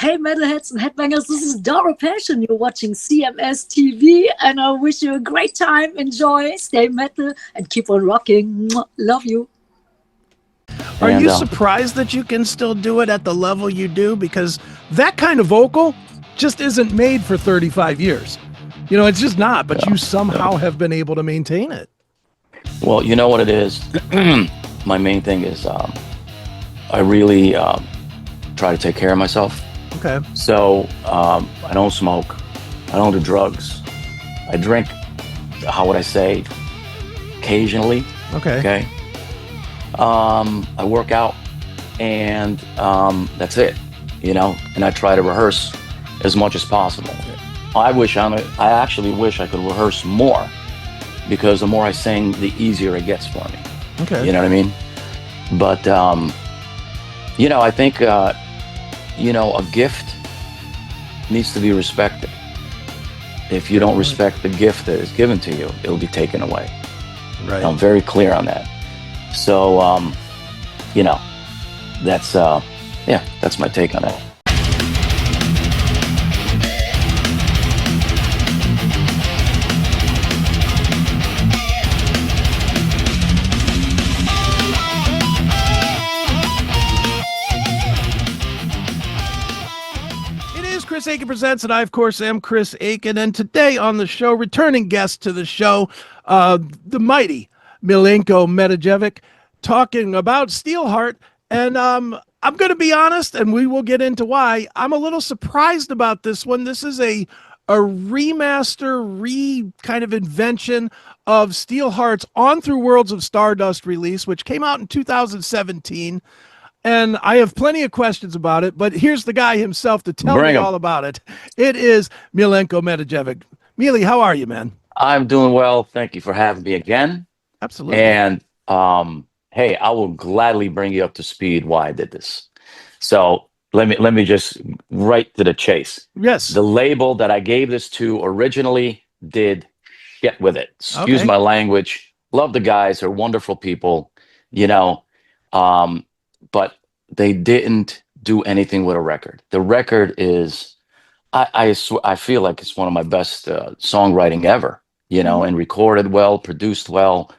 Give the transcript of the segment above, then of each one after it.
Hey, metalheads and headbangers, this is Dora Passion. You're watching CMS TV, and I wish you a great time. Enjoy, stay metal, and keep on rocking. Mwah. Love you. Are you surprised that you can still do it at the level you do? Because that kind of vocal just isn't made for 35 years. You know, it's just not, but you somehow have been able to maintain it. Well, you know what it is? My main thing is I really try to take care of myself. Okay. So I don't smoke. I don't do drugs. I drink, how would I say, occasionally. Okay. Okay. I work out, and that's it, you know, and I try to rehearse as much as possible. I actually wish I could rehearse more, because the more I sing, the easier it gets for me. Okay. You know what I mean? But, you know, I think, you know, a gift needs to be respected. If you don't respect the gift that is given to you, it'll be taken away. Right. I'm very clear on that. So, you know, that's, yeah, that's my take on that. CHRIS Akin Presents, and I, of course, am Chris Akin. And today on the show, returning guest to the show, the mighty Miljenko Matijevic, talking about Steelheart. And I'm going to be honest, and we will get into why. I'm a little surprised about this one. This is a remaster, kind of invention of Steelheart's On Through Worlds of Stardust release, which came out in 2017. And I have plenty of questions about it, but here's the guy himself to tell me all about it. It is Miljenko Matijevic. Mili, how are you, man? I'm doing well. Thank you for having me again. Absolutely. And hey, I will gladly bring you up to speed why I did this. So let me just right to the chase. Yes. The label that I gave this to originally did shit with it. Excuse my language. Love the guys. They're wonderful people, you know. But they didn't do anything with a record. The record is, I feel like it's one of my best songwriting ever, you know, and recorded well, produced well.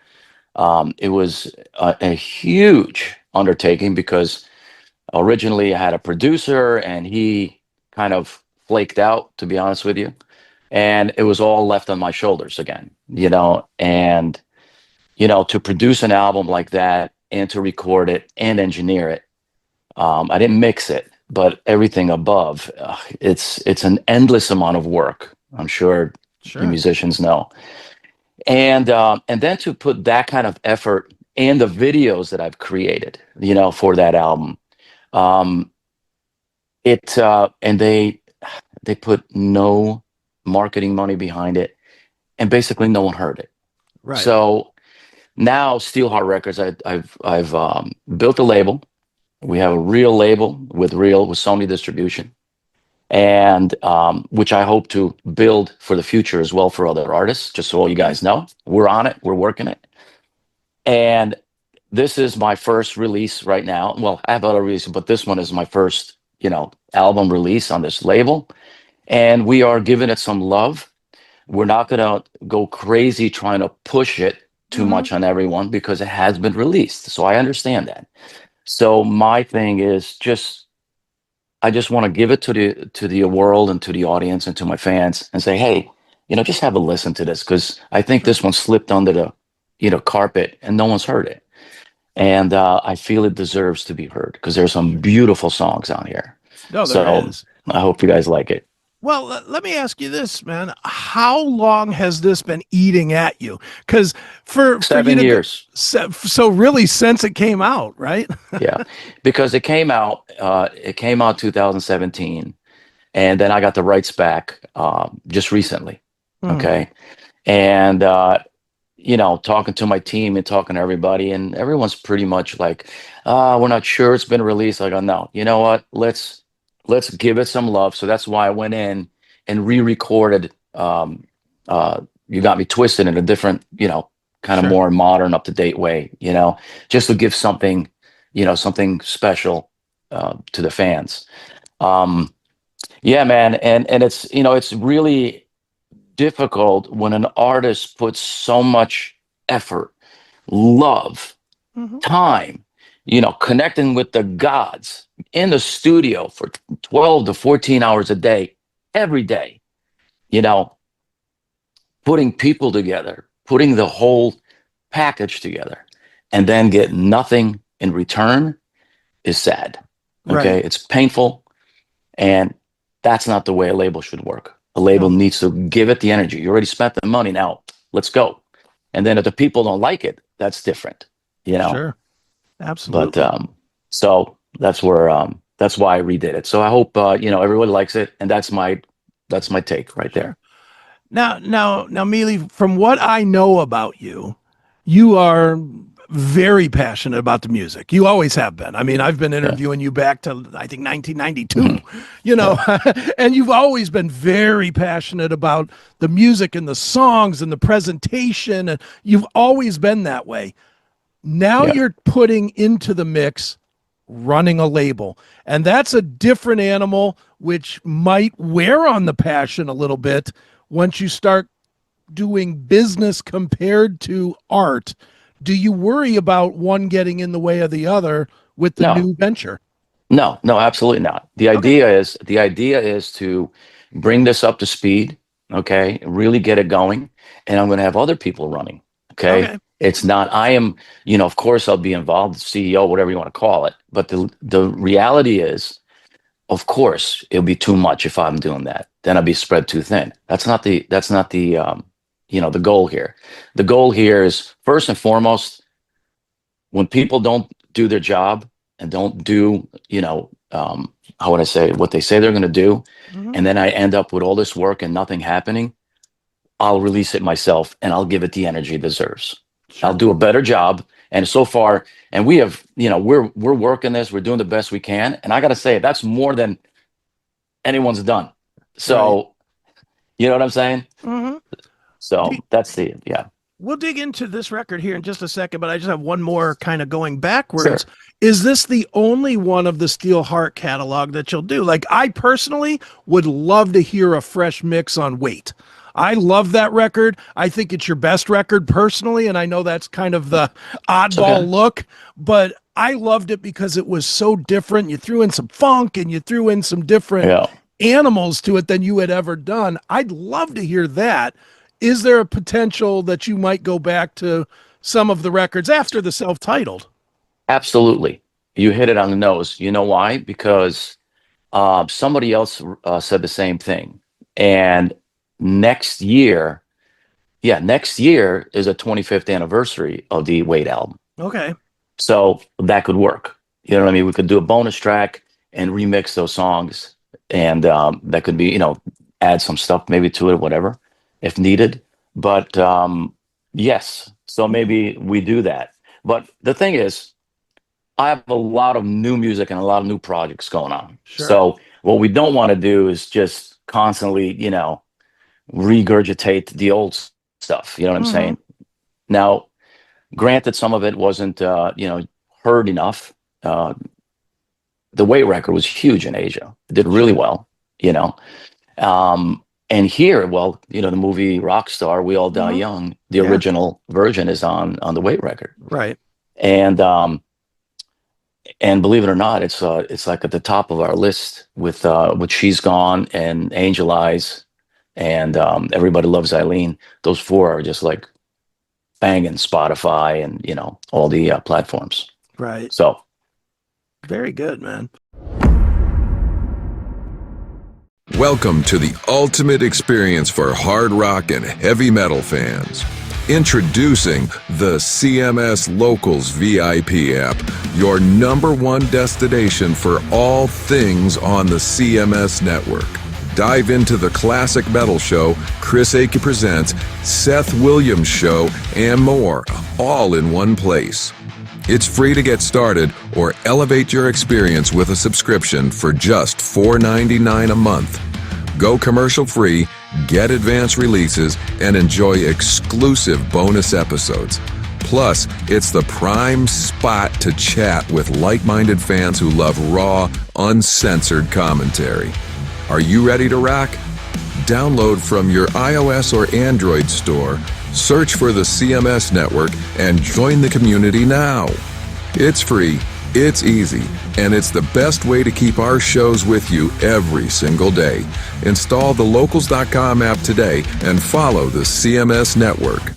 It was a huge undertaking, because originally I had a producer and he kind of flaked out, to be honest with you. And it was all left on my shoulders again, you know, and, you know, to produce an album like that, and to record it and engineer it. I didn't mix it, but everything above, it's an endless amount of work. I'm sure the musicians know. And then to put that kind of effort and the videos that I've created, you know, for that album, and they put no marketing money behind it, and basically no one heard it. Right. So now Steelheart Records, I've built a label. We have a real label with Sony distribution, and which I hope to build for the future as well for other artists. Just so all you guys know, we're on it. We're working it. And this is my first release right now. Well, I have other releases, but this one is my first, you know, album release on this label, and we are giving it some love. We're not gonna go crazy trying to push it too much on everyone, because it has been released. So I understand that. So my thing is I just want to give it to the world and to the audience and to my fans and say, hey, you know, just have a listen to this, because I think this one slipped under the, you know, carpet and no one's heard it. And I feel it deserves to be heard, because there's some beautiful songs on here. No, there is. I hope you guys like it. Well, let me ask you this, man. How long has this been eating at you? Because for 7 years. So really, since it came out, right? Yeah, because it came out 2017, and then I got the rights back just recently. Okay, and you know, talking to my team and talking to everybody, and everyone's pretty much like, we're not sure it's been released. I go, no, you know what? Let's give it some love. So that's why I went in and re-recorded You Got Me Twisted in a different, you know, kind of more modern, up-to-date way, you know, just to give something, you know, something special to the fans. Yeah, man. And it's, it's really difficult when an artist puts so much effort, love, Hmm. time, connecting with the gods in the studio for 12 to 14 hours a day, every day, you know, putting people together, putting the whole package together, and then get nothing in return is sad. Right. Okay. It's painful. And that's not the way a label should work. A label No. needs to give it the energy. You already spent the money. Now let's go. And then if the people don't like it, that's different, Sure. but, Absolutely. so that's where, that's why I redid it. So I hope, everyone likes it. And that's my take right Sure. there. Now, Mealy, from what I know about you, you are very passionate about the music. You always have been. I mean, I've been Yeah. interviewing you back to, I think, 1992, Mhm. Yeah. and you've always been very passionate about the music and the songs and the presentation. And you've always been that way. Now Yeah. you're putting into the mix running a label. And that's a different animal, which might wear on the passion a little bit once you start doing business compared to art. Do you worry about one getting in the way of the other with the No, new venture? no, absolutely not. Okay. The idea is to bring this up to speed. Okay. Really get it going. And I'm going to have other people running. Okay. Okay. It's not, I am, of course I'll be involved, CEO, whatever you want to call it. But the reality is, of course, it'll be too much if I'm doing that. Then I'll be spread too thin. That's not the goal here. The goal here is first and foremost, when people don't do their job and don't do, how would I say, what they say they're going to do, Mhm. and then I end up with all this work and nothing happening, I'll release it myself and I'll give it the energy it deserves. I'll Sure. do a better job. And so far, and we have, we're working this, we're doing the best we can. And I got to say, that's more than anyone's done. Right. So, you know what I'm saying? Hmm. So that's yeah. We'll dig into this record here in just a second, but I just have one more kind of going Sure. backwards. Is this the only one of the Steelheart catalog that you'll do? Like, I personally would love to hear a fresh mix on Wait. I love that record. I think it's your best record personally, and I know that's kind of the It's okay. oddball look, but I loved it because it was so different. You threw in some funk and you threw in some different Yeah. animals to it than you had ever done. I'd love to hear that. Is there a potential that you might go back to some of the records after the self-titled? Absolutely. You hit it on the nose. You know why? Because somebody else said the same thing. And next year, next year is a 25th anniversary of the Wait album. Okay. So that could work. You know what I mean? We could do a bonus track and remix those songs. And that could be, add some stuff maybe to it, whatever, if needed. But yes, so maybe we do that. But the thing is, I have a lot of new music and a lot of new projects going on. Sure. So what we don't want to do is just constantly, regurgitate the old stuff. You know what I'm Mhm. saying? Now, granted, some of it wasn't, heard enough. The Wait record was huge in Asia. It did really well, you know. And here, well, the movie Rockstar, We All Die Mhm. Young, the Yeah. original version is on the Wait record. Right. And believe it or not, it's like at the top of our list with She's Gone and Angel Eyes and Everybody Loves Eileen. Those four are just like banging Spotify and all the platforms. Right. So Very good, man. Welcome to the ultimate experience for hard rock and heavy metal fans. Introducing the CMS Locals VIP app, your #1 destination for all things on the CMS network. Dive into the classic metal show, CHRIS Akin Presents, Seth Williams Show, and more, all in one place. It's free to get started or elevate your experience with a subscription for just $4.99 a month. Go commercial-free, get advanced releases, and enjoy exclusive bonus episodes. Plus, it's the prime spot to chat with like-minded fans who love raw, uncensored commentary. Are you ready to rock? Download from your iOS or Android store, search for the CMS Network, and join the community now. It's free, it's easy, and it's the best way to keep our shows with you every single day. Install the locals.com app today and follow the CMS Network.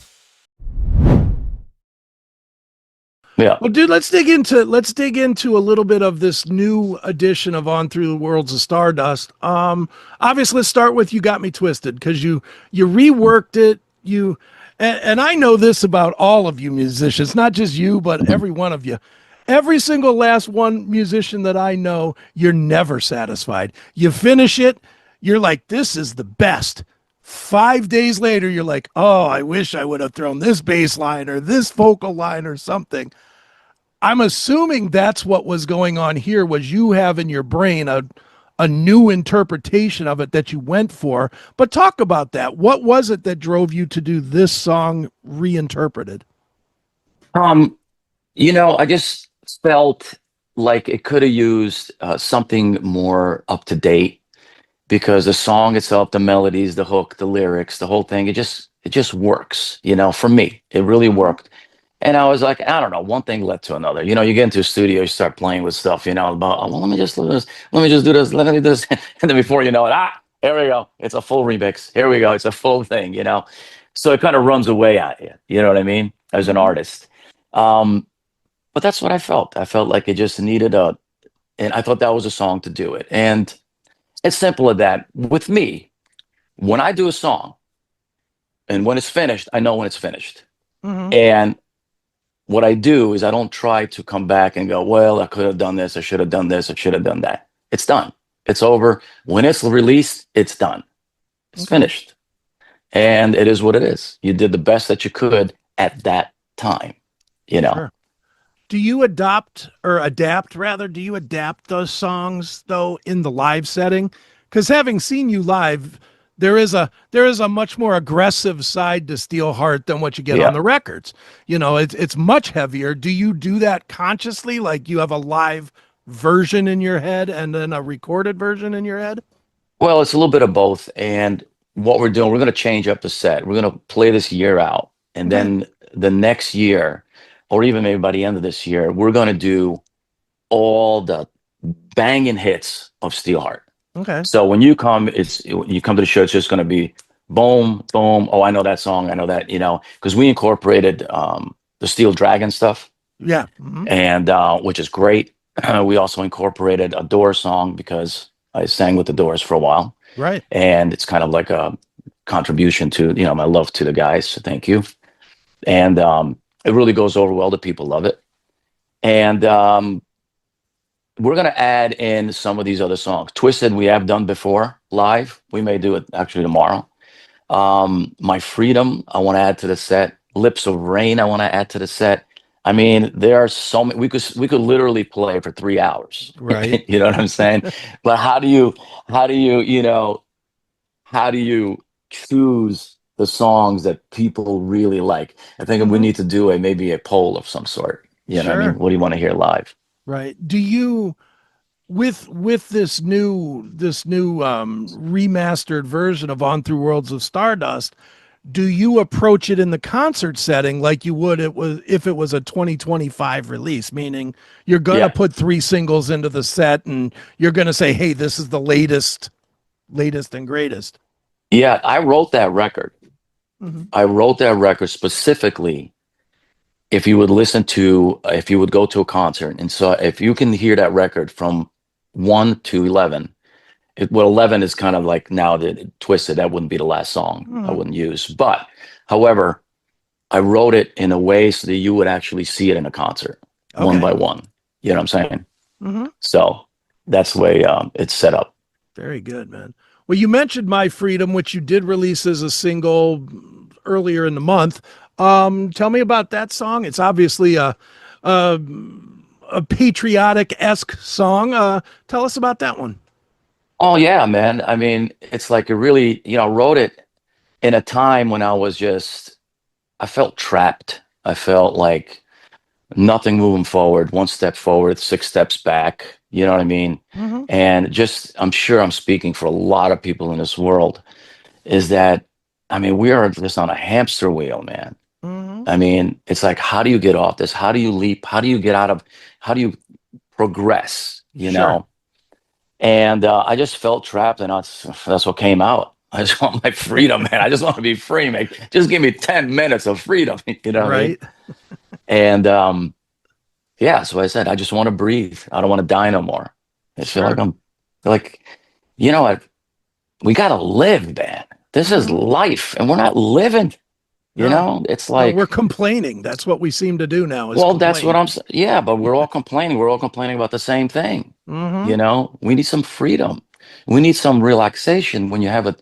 Yeah. Well, dude, let's dig into a little bit of this new edition of On Through the Worlds of Stardust. Obviously, let's start with "You Got Me Twisted" because you reworked it. And I know this about all of you musicians, not just you, but every one of you. Every single last one musician that I know, you're never satisfied. You finish it, you're like, this is the best. 5 days later, you're like, oh, I wish I would have thrown this bass line or this vocal line or something. I'm assuming that's what was going on here, was you have in your brain a new interpretation of it that you went for. But talk about that. What was it that drove you to do this song reinterpreted? I just felt like it could have used something more up to date, because the song itself, the melodies, the hook, the lyrics, the whole thing, it just works, for me. It really worked. And I was like, I don't know, one thing led to another. You get into a studio, you start playing with stuff, about, oh, well, let me just do this, let me just do this, let me do this. And then before you know it, here we go. It's a full remix. Here we go. It's a full thing, So it kind of runs away at you. You know what I mean? As an artist. But that's what I felt. I felt like it just needed and I thought that was a song to do it. And it's simple as that. With me, when I do a song and when it's finished, I know when it's finished. Mm-hmm. And what I do is I don't try to come back and go, well, I could have done this, I should have done this, I should have done that. It's done. It's over. When it's released, it's done. It's finished. And it is what it is. You did the best that you could at that time, Sure. Do you adapt those songs though in the live setting? Because having seen you live, there is a much more aggressive side to Steelheart than what you get on the records. It's much heavier. Do you do that consciously? Like you have a live version in your head and then a recorded version in your head? Well, it's a little bit of both. And what we're doing, we're going to change up the set. We're going to play this year out. And then the next year, or even maybe by the end of this year, we're going to do all the banging hits of Steelheart. Okay. So when you come to the show, it's just going to be boom, boom. Oh, I know that song. I know that, because we incorporated the Steel Dragon stuff. Yeah. Mm-hmm. And which is great. We also incorporated a Doors song because I sang with the Doors for a while. Right. And it's kind of like a contribution to, my love to the guys. So thank you. And it really goes over well. The people love it. And we're going to add in some of these other songs. Twisted, we have done before live. We may do it actually tomorrow. My Freedom, I want to add to the set. Lips of Rain, I want to add to the set. I mean, there are so many. We could literally play for 3 hours. Right. You know what I'm saying? But how do you choose the songs that people really like? I think we need to do maybe a poll of some sort. You know what I mean? What do you want to hear live? Right. Do you, with this new remastered version of On Through Worlds of Stardust, do you approach it in the concert setting like you would if it was a 2025 release? Meaning you're gonna put 3 singles into the set and you're gonna say, hey, this is the latest and greatest. Yeah, I wrote that record. Mm-hmm. I wrote that record specifically if you would go to a concert. And so if you can hear that record from 1 to 11, 11 is kind of like now the Twisted, that wouldn't be the last song I wouldn't use. But however, I wrote it in a way so that you would actually see it in a concert, one by one. You know what I'm saying? Mm-hmm. So that's the way it's set up. Very good, man. Well, you mentioned My Freedom, which you did release as a single earlier in the month. Tell me about that song. It's obviously a patriotic-esque song. Tell us about that one. Oh yeah, man. I mean, it's like it really, wrote it in a time when I felt trapped. I felt like nothing moving forward, 1 step forward, 6 steps back, You know what I mean? And just, I'm sure I'm speaking for a lot of people in this world, is that, I mean, we are just on a hamster wheel, man. I mean, it's like, how do you get off this? How do you leap? How do you get out of, how do you progress, you know? And I just felt trapped, and that's what came out. I just want my freedom, man. I just want to be free, man. Just give me 10 minutes of freedom, you know what I mean? And yeah, so I said, I just want to breathe. I don't want to die no more. I feel like you know what? We got to live, man. This is life, and we're not living. You know, it's like we're complaining. That's what we seem to do now. Well, that's what I'm saying. Yeah, but we're all complaining. We're all complaining about the same thing. You know, we need some freedom. We need some relaxation. When you have a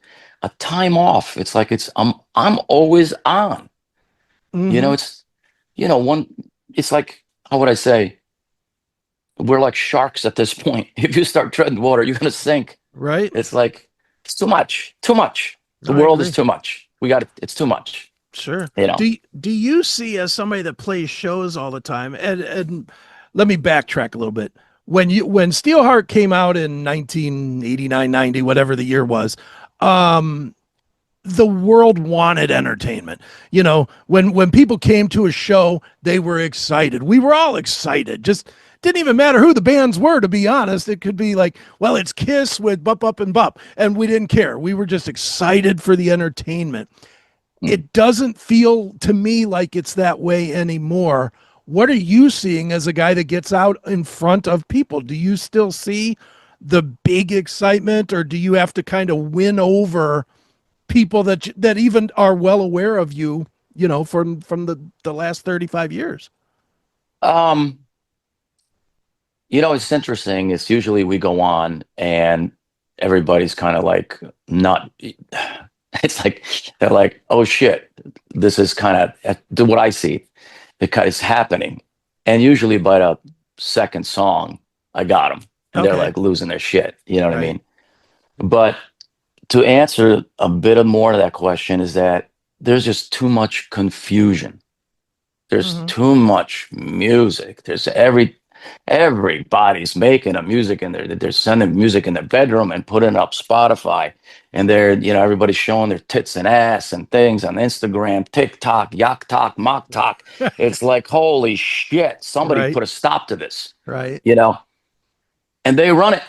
time off, it's like I'm always on. You know, it's it's like, how would I say? We're like sharks at this point. If you start treading water, you're gonna sink. Right. It's like it's too much. Too much. The world is too much. It's too much. Sure. You know. Do you see, as somebody that plays shows all the time, and let me backtrack a little bit. When Steelheart came out in 1989, 90, whatever the year was, the world wanted entertainment. You know, when people came to a show, they were excited. We were all excited. Just didn't even matter who the bands were, to be honest. It could be like, well, it's Kiss with Bup Up and Bup, and we didn't care. We were just excited for the entertainment. It doesn't feel to me like it's that way anymore. What are you seeing as a guy that gets out in front of people? Do you still see the big excitement, or do you have to kind of win over people that even are well aware of you, you know, from the last 35 years? You know, it's interesting. It's usually we go on and everybody's kind of like not. It's like they're like, oh shit, this is kind of what I see. It's happening, and usually by the second song, I got them, and they're like losing their shit. You know what I mean? But to answer a bit more of that question is that there's just too much confusion. There's too much music. There's everybody's making a music in there. They're sending music in their bedroom and putting up Spotify, and they're, you know, everybody's showing their tits and ass and things on Instagram, TikTok, Yak Talk, Mock Talk. It's like, holy shit, somebody put a stop to this, you know, and they run it,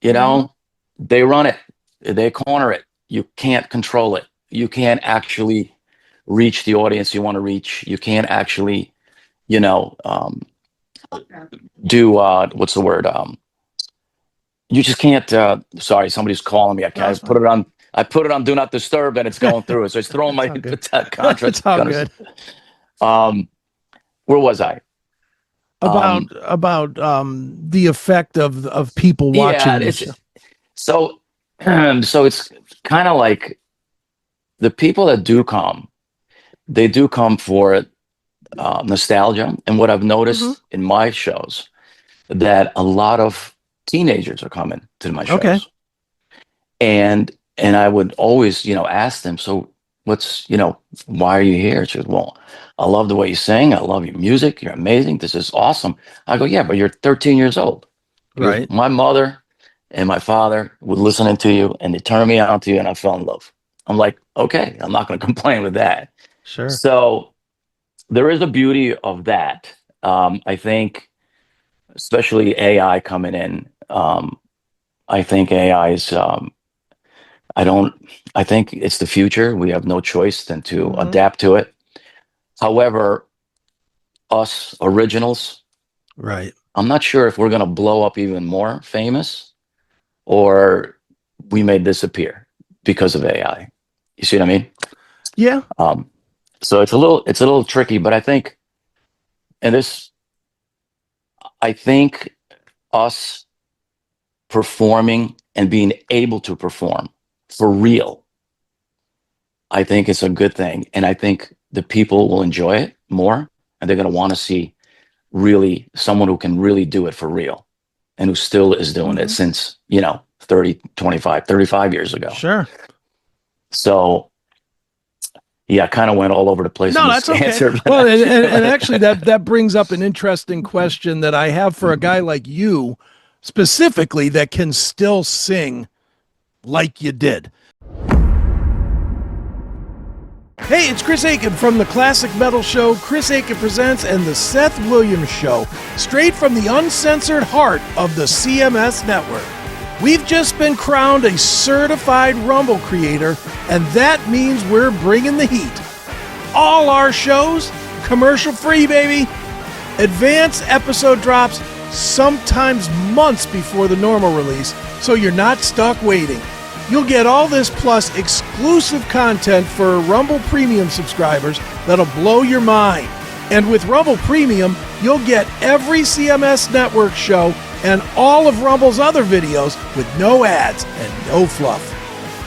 you know, they run it, they corner it. You can't control it. You can't actually reach the audience you want to reach. You can't actually, you know, do what's the word? You just can't. Sorry, somebody's calling me. I put it on do not disturb, and it's going through it. So it's throwing my contract. It's all good. Where was I? About the effect of people watching this. So it's kind of like the people that do come, they do come for nostalgia. And what I've noticed in my shows, that a lot of teenagers are coming to my shows. And I would always, you know, ask them, so what's, you know, why are you here? She goes, well, I love the way you sing. I love your music. You're amazing. This is awesome. I go, yeah, but you're 13 years old. Right. My mother and my father were listening to you, and they turned me on to you, and I fell in love. I'm like, okay, I'm not going to complain with that. Sure. So there is a beauty of that. I think, especially AI coming in, I think AI is, I think it's the future. We have no choice than to adapt to it. However, us originals, I'm not sure if we're going to blow up even more famous, or we may disappear because of AI. You see what I mean? Yeah. So it's a little tricky, but I think, I think us performing and being able to perform for real, I think it's a good thing. And I think the people will enjoy it more, and they're going to want to see really someone who can really do it for real, and who still is doing it since, you know, 30, 25, 35 years ago. Sure. So yeah, I kind of went all over the place. No, that's okay. Answer, well, and actually that brings up an interesting question that I have for a guy like you, specifically that can still sing like you did. Hey, it's Chris Akin from the classic metal show Chris Akin Presents and the Seth Williams Show, straight from the uncensored heart of the CMS network. We've just been crowned a certified Rumble creator, and that means we're bringing the heat. All our shows, commercial free, baby. Advance episode drops sometimes months before the normal release, so you're not stuck waiting. You'll get all this plus exclusive content for Rumble Premium subscribers that'll blow your mind. And with Rumble Premium, you'll get every CMS Network show and all of Rumble's other videos with no ads and no fluff.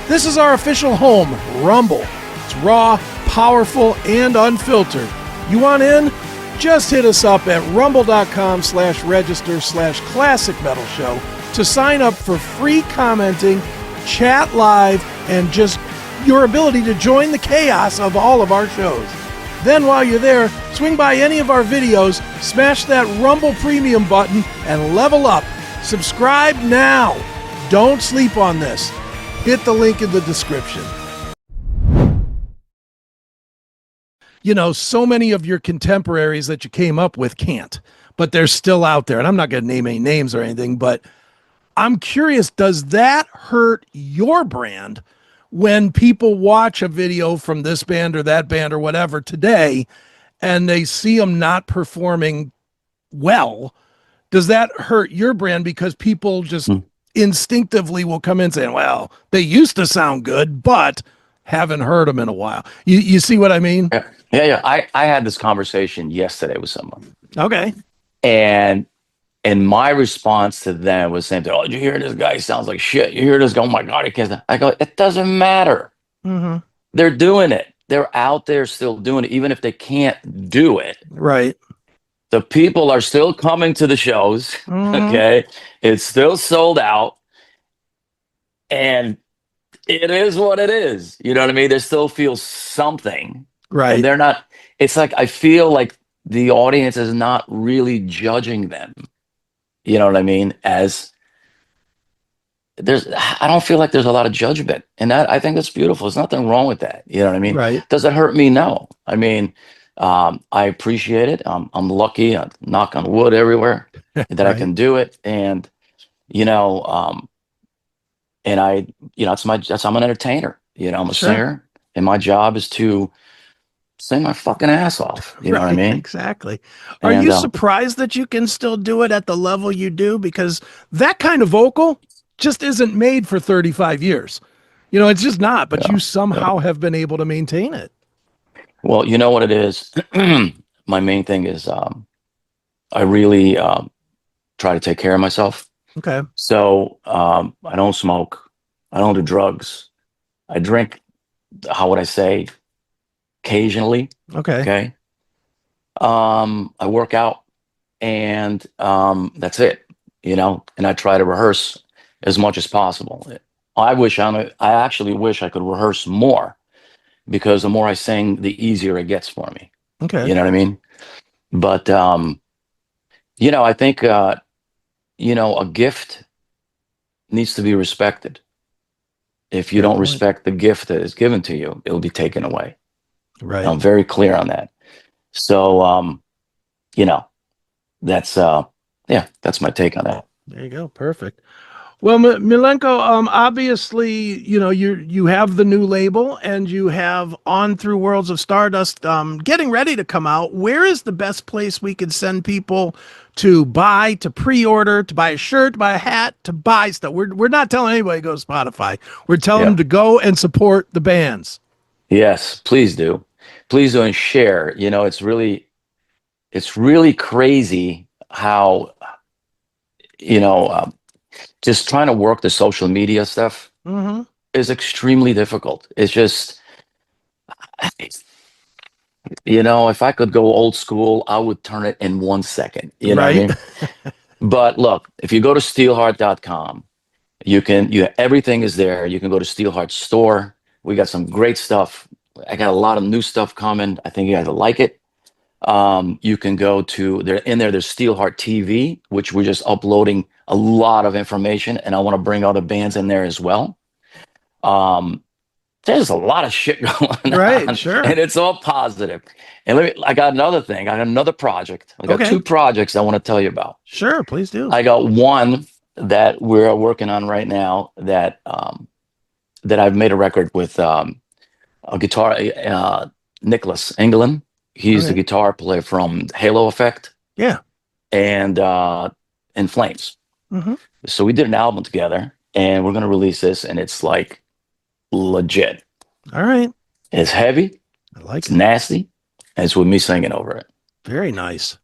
This is our official home, Rumble. It's raw, powerful, and unfiltered. You want in? Just hit us up at rumble.com/register/classic metal show to sign up for free commenting, chat live, and just your ability to join the chaos of all of our shows. Then while you're there, swing by any of our videos, smash that Rumble Premium button, and level up. Subscribe now. Don't sleep on this. Hit the link in the description. You know, so many of your contemporaries that you came up with can't, but they're still out there. And I'm not going to name any names or anything, but I'm curious, does that hurt your brand when people watch a video from this band or that band or whatever today and they see them not performing well? Does that hurt your brand because people just instinctively will come in saying, well, they used to sound good, but haven't heard them in a while. You see what I mean? Yeah. I had this conversation yesterday with someone. Okay. And my response to them was saying, oh, did you hear this guy? He sounds like shit. You hear this guy? Oh my God, he can't. I go, it doesn't matter. Mm-hmm. They're doing it. They're out there still doing it, even if they can't do it. Right. The people are still coming to the shows. Mm-hmm. Okay. It's still sold out. And it is what it is. You know what I mean? They still feel something. Right. And they're not, it's like, I feel like the audience is not really judging them. You know what I mean? I don't feel like there's a lot of judgment. And that, I think that's beautiful. There's nothing wrong with that. You know what I mean? Right. Does it hurt me? No. I mean, I appreciate it. I'm lucky. I knock on wood everywhere that Right. I can do it. And, and I'm an entertainer, I'm a Sure. singer, and my job is to sing my fucking ass off. You know what I mean? Exactly. Are you surprised that you can still do it at the level you do? Because that kind of vocal just isn't made for 35 years. It's just not, but you somehow have been able to maintain it. Well, you know what it is? My main thing is I really try to take care of myself. Okay. So I don't smoke. I don't do drugs. I drink, how would I say, occasionally. Okay. I work out, and that's it, and I try to rehearse as much as possible. I actually wish I could rehearse more, because the more I sing, the easier it gets for me. Okay. You know what I mean? But I think a gift needs to be respected. If you don't respect the gift that is given to you, it'll be taken away. Right. I'm very clear on that. So, that's my take on that. There you go. Perfect. Well, Miljenko, obviously, you have the new label and you have On Through Worlds of Stardust getting ready to come out. Where is the best place we could send people to buy, to pre-order, to buy a shirt, to buy a hat, to buy stuff? We're not telling anybody to go to Spotify. We're telling them to go and support the bands. Yes, please do. Please do, and share. It's really crazy how, just trying to work the social media stuff is extremely difficult. It's just, if I could go old school, I would turn it in 1 second. You know what I mean? But look, if you go to steelheart.com, everything is there. You can go to Steelheart store. We got some great stuff. I got a lot of new stuff coming. I think you guys will like it. You can go to there's Steelheart TV, which we're just uploading a lot of information, and I want to bring other bands in there as well. There's a lot of shit going Right, on, sure. and it's all positive. And I got another thing. I got another project. I got Okay. 2 projects I want to tell you about. Sure, please do. I got one that we're working on right now that that I've made a record with a guitar, Nicholas England. He's the Okay. guitar player from Halo Effect Yeah. and In Flames. Mhm. So we did an album together, and we're gonna release this, and it's like legit. All right. It's heavy, I like it's it. nasty, and it's with me singing over it. Very nice.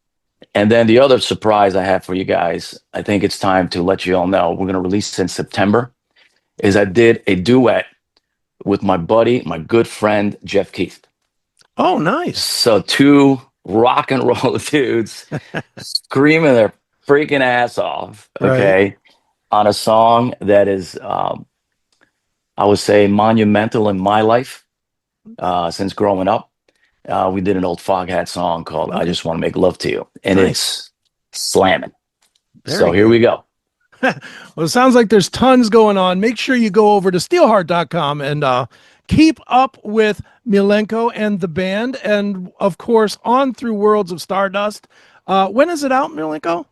And then the other surprise I have for you guys, I think it's time to let you all know, we're gonna release it in September, is I did a duet with my buddy, my good friend, Jeff Keith. Oh, nice. So 2 rock and roll dudes screaming their freaking ass off, okay, on a song that is, I would say, monumental in my life since growing up. We did an old Foghat song called I Just Want to Make Love to You, and Nice. it's slamming. Very So here good. we go. Well, it sounds like there's tons going on. Make sure you go over to steelheart.com and keep up with Miljenko and the band, and of course on through Worlds of Stardust. When is it out, Miljenko?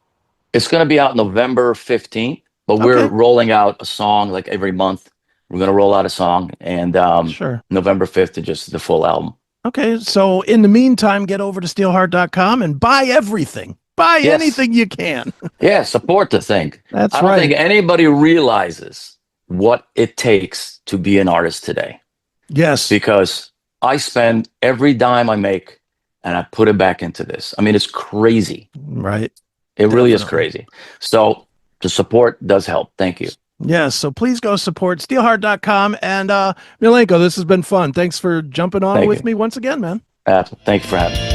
It's going to be out November 15th, but we're rolling out a song like every month. We're going to roll out a song, and Sure. November 5th is just the full album. Okay, so in the meantime, get over to steelheart.com and buy everything. Buy Yes. anything you can. Yeah, support the thing. That's I don't right. think anybody realizes what it takes to be an artist today, Yes. because I spend every dime I make and I put it back into this. I mean, it's crazy. Right. It really is Definitely. crazy. So the support does help. Thank you. Yes, so please go support steelheart.com. And Miljenko, this has been fun. Thanks for jumping on Thank with you. me once again, man. Thank you for having me.